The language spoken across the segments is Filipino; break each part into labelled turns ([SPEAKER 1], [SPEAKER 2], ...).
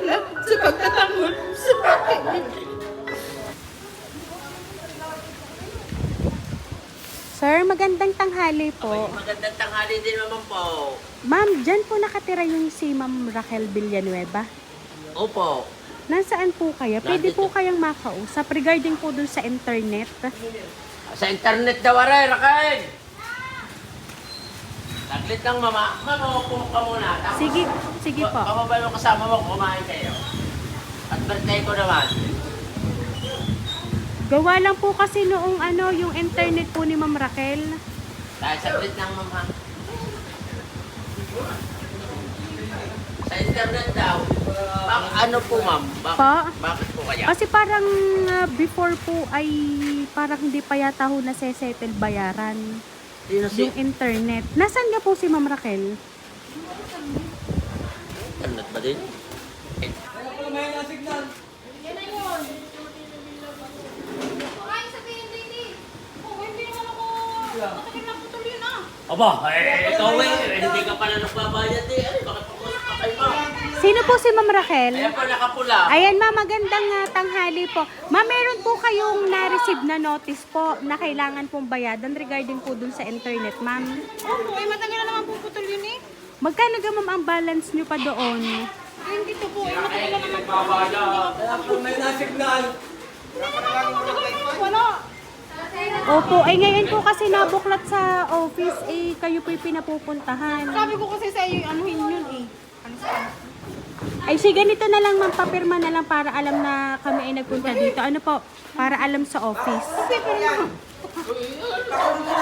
[SPEAKER 1] lang sa pagtatanggol sa akin.
[SPEAKER 2] Sir, magandang tanghali po.
[SPEAKER 3] Magandang tanghali din naman po.
[SPEAKER 2] Ma'am, dyan po nakatira yung si Ma'am Raquel Villanueva.
[SPEAKER 3] Opo.
[SPEAKER 2] Nasaan po kayo? Pwede po kayang makausap regarding po dun sa internet.
[SPEAKER 3] Sa internet daw aray, Raquel. Saglit lang, mama. Mama, upo ka muna. Tapos,
[SPEAKER 2] Sige po.
[SPEAKER 3] Pamabay mo kasama mo, kumain kayo. At birthday ko naman.
[SPEAKER 2] Gawa lang po kasi noong yung internet po ni Ma'am Raquel.
[SPEAKER 3] Dahil saglit lang, mama. Sa internet daw. Ano po, ma'am? Bakit po kaya?
[SPEAKER 2] Kasi parang before po ay parang hindi pa yata ho nase-settle bayaran.
[SPEAKER 3] Sino si
[SPEAKER 2] Yung internet. Nasaan nga po si Ma'am Raquel?
[SPEAKER 3] internet ba din? Aba, ikaw hindi ka pala nagbabayad eh. Ay, bakit po ka kayo, ma'am?
[SPEAKER 2] Sino po si Ma'am Raquel?
[SPEAKER 3] Ayan po, nakapula.
[SPEAKER 2] Ayan ma'am, magandang tanghali po. Ma'am, meron po kayong na-receive na notice po na kailangan pong bayadan regarding po dun sa internet, ma'am.
[SPEAKER 1] Opo, ay matagal na naman puputol yun eh.
[SPEAKER 2] Magkano ga ma'am ang balance nyo pa doon?
[SPEAKER 1] Ay, hindi to po, ay matagal na naman.
[SPEAKER 4] Kaya po may nasignal.
[SPEAKER 1] Wala.
[SPEAKER 2] Opo, ay ngayon po kasi nabuklat sa office, kayo po'y pinapupuntahan.
[SPEAKER 1] Sabi ko kasi sa iyo, anuhin yun eh. Ano sa
[SPEAKER 2] Ay sige, ganito na lang ma'am, papirma na lang para alam na kami ay nagpunta dito. Ano po? Para alam sa office.
[SPEAKER 1] paper na.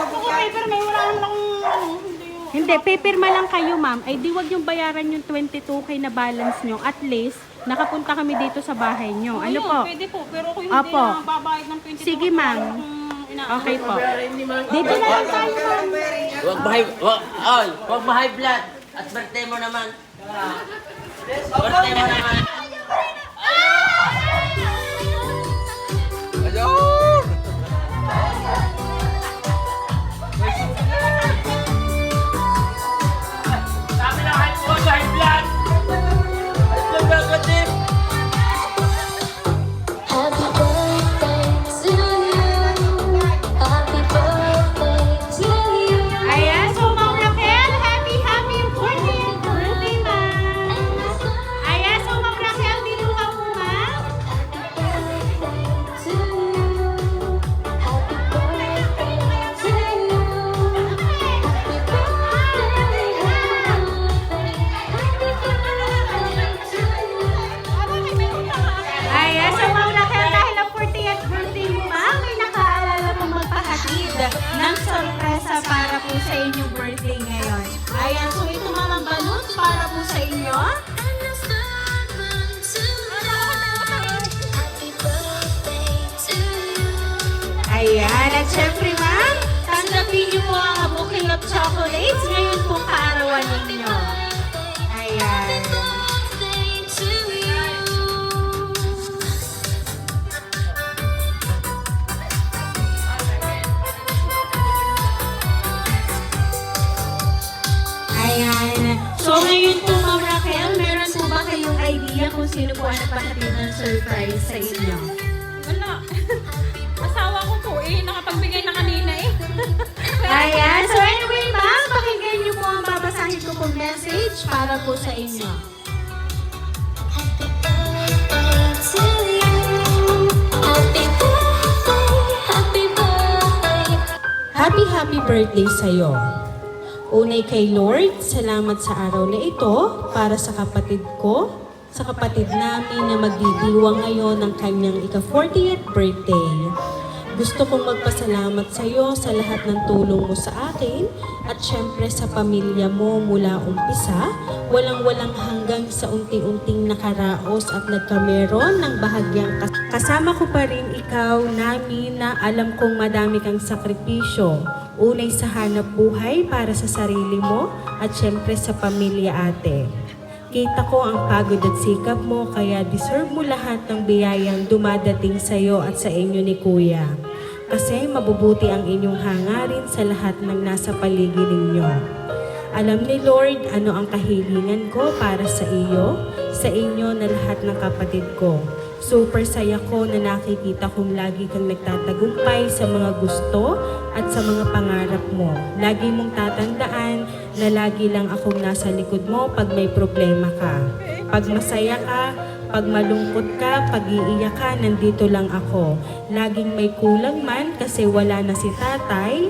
[SPEAKER 1] Ako paper, may wala naman akong hindi yun.
[SPEAKER 2] Hindi, pipirma lang kayo ma'am. Ay di wag yung bayaran yung 22k na balance nyo. At least, nakapunta kami dito sa bahay nyo. Ano
[SPEAKER 1] Ayun,
[SPEAKER 2] po?
[SPEAKER 1] Pwede po, pero kung hindi
[SPEAKER 2] Apo.
[SPEAKER 1] na babayad ng 22.
[SPEAKER 2] Sige, ma'am. Okay po. Dito na lang tayo ma'am.
[SPEAKER 3] Huwag ma-high blood. At birthday mo naman. Birthday mo naman. Sabi na high blood. High blood. High blood agad eh.
[SPEAKER 5] Happy birthday to you. Happy birthday to you.
[SPEAKER 2] Ayan, so Ma'am Raquel, happy 40th birthday ma'am. Ayan, so Ma'am Raquel, dito ka po ma'am.
[SPEAKER 5] To you. Happy birthday to you. Happy birthday,
[SPEAKER 2] Ayan, so Ma'am Raquel, dahil ang 40th birthday mo ma'am, may nakaalala mo magpahatid ng sorpresa para po sa inyong birthday ngayon. Ayan, so ito ma'am ang balloon para po sa inyo.
[SPEAKER 5] Happy birthday to you.
[SPEAKER 2] Ayan, at syempre ma'am, tanggapin niyo po ang bouquet of chocolates ngayon pong kaarawan ninyo. Ayan.
[SPEAKER 5] Birthday to you.
[SPEAKER 2] Ayan. So ngayon po Ma'am Raquel, meron po ba kayong idea kung sino po ang nagpahatid ng surprise sa inyo?
[SPEAKER 1] Wala. Asawa ko po eh, nakapagbigay na kanina eh.
[SPEAKER 2] Ayan. So anyway ma'am, pakinggan niyo po ang babasahin ko pong message para po sa inyo.
[SPEAKER 5] Happy birthday to you. Happy birthday, happy birthday.
[SPEAKER 6] Happy birthday sa'yo. Unay kay Lord, salamat sa araw na ito para sa kapatid ko, sa kapatid namin na magdidiwang ngayon ng kanyang ika-40th birthday. Gusto kong magpasalamat sa iyo sa lahat ng tulong mo sa akin at syempre sa pamilya mo mula umpisa, walang-walang hanggang sa unti-unting nakaraos at nagkameron ng bahagyang kasama ko pa rin ikaw namin na alam kong madami kang sakripisyo. Unay sa hanap buhay para sa sarili mo at syempre sa pamilya ate. Kita ko ang pagod at sikap mo kaya deserve mo lahat ng biyayang dumadating sa iyo at sa inyo ni Kuya. Kasi mabubuti ang inyong hangarin sa lahat ng nasa paligid ninyo. Alam ni Lord ano ang kahilingan ko para sa iyo. sa inyo na lahat ng kapatid ko. Super saya ko na nakikita kong lagi kang nagtatagumpay sa mga gusto at sa mga pangarap mo. Lagi mong tatandaan na lagi lang akong nasa likod mo pag may problema ka. Pag masaya ka, pag malungkot ka, pag iiyak ka, nandito lang ako. Laging may kulang man kasi wala na si tatay.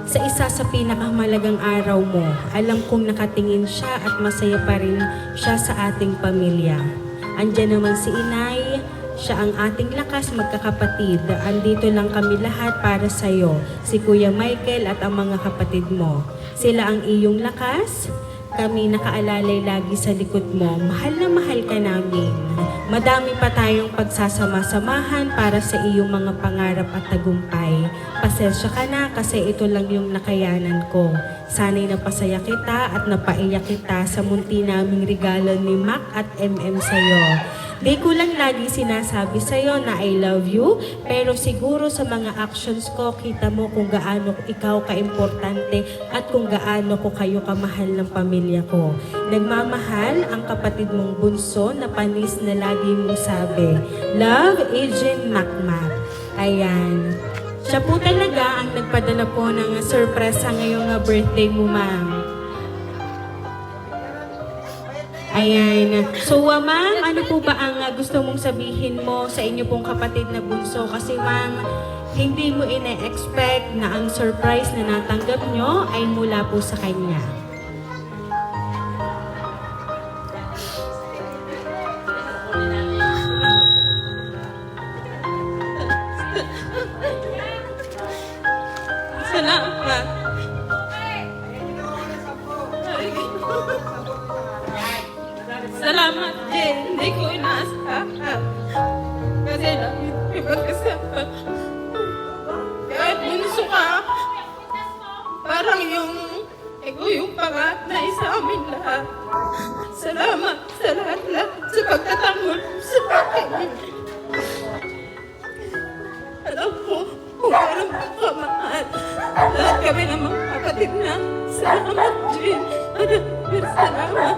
[SPEAKER 6] Sa isa sa pinakamalagang araw mo, alam kong nakatingin siya at masaya pa rin siya sa ating pamilya. Andiyan naman si inay, siya ang ating lakas magkakapatid. Andito lang kami lahat para sa'yo, si Kuya Michael at ang mga kapatid mo. Sila ang iyong lakas, kami nakaalalay lagi sa likod mo. Mahal na mahal ka namin. Madami pa tayong pagsasama-samahan para sa iyong mga pangarap at tagumpay. Pasensya ka na kasi ito lang yung nakayanan ko. Sana'y napasaya kita at napaiyak kita sa munti naming regalo ni Mac at MM sa'yo. Di ko lang lagi sinasabi sa'yo na I love you, pero siguro sa mga actions ko, kita mo kung gaano ikaw kaimportante at kung gaano ko kayo kamahal ng pamilya ko. Nagmamahal ang kapatid mong bunso na panis na lagi mong sabi, Love, Agent Macmac. Ayan. Siya po talaga ang nagpadala po ng sorpresa ngayong birthday mo, ma'am. Ayan. So, ma'am, ano po ba ang gusto mong sabihin mo sa inyo pong kapatid na bunso? Kasi, ma'am, hindi mo ina-expect na ang surprise na natanggap nyo ay mula po sa kanya.
[SPEAKER 1] Salamat. Salamat din. Hindi ko inaasahan. Kasi lagi may magkasama. Kahit bunso ka, parang ikaw yung pangatay sa amin lahat. Salamat sa lahat-lahat sa pagtatanggol sa akin. Alam ko, kung parang kamahal. Lahat kami ng mga kapatid na. Salamat din. Salamat.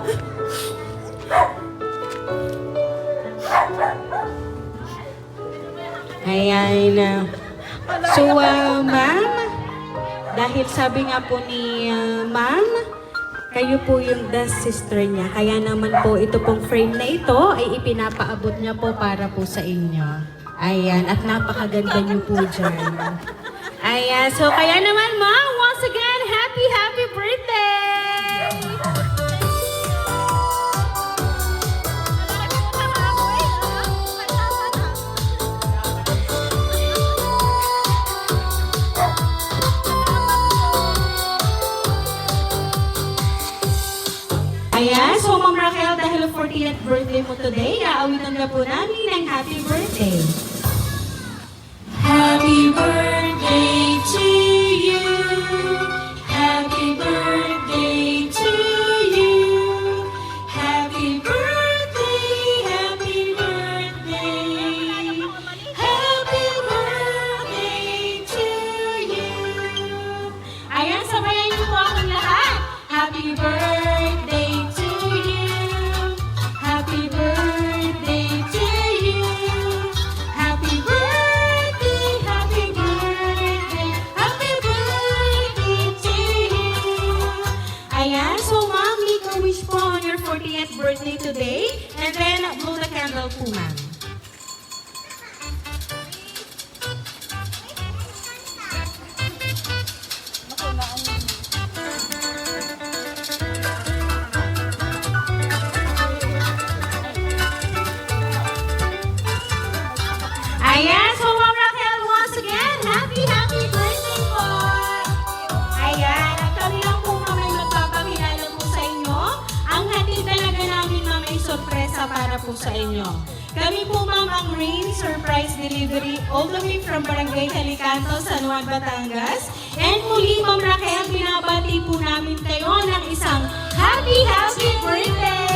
[SPEAKER 6] Ayan. So, ma'am, dahil sabi nga po ni ma'am, kayo po yung best sister niya. Kaya naman po ito pong frame na ito ay ipinapaabot niya po para po sa inyo. Ayan, at napakaganda niyo po dyan. Ayan, so kaya naman ma'am, once again, happy birthday! Ayan, so Ma'am Raquel, dahil 40th birthday mo today, aawitan na po namin ng happy birthday. Happy birthday to you. Happy birthday to you. Happy birthday, happy birthday. Happy birthday to you. Ayan, sabayan niyo po akong lahat. Happy birthday to you. Happy birthday to you. Happy birthday, happy birthday, happy birthday to you. Ayan, so ma'am, make a wish po on your 40th birthday today. And then, blow the candle po, ma'am. Ayan, so Ma'am Raquel, once again, happy birthday po! Ayan, at kami lang po mamay magpapakilala po sa inyo. Ang hatid talaga namin mamay sorpresa para po sa inyo. Kami po ma'am ang Rain Surprise Delivery all the way from Barangay Calicanto, San Juan, Batangas. And muli Ma'am Raquel, binabati po namin kayo ng isang happy birthday!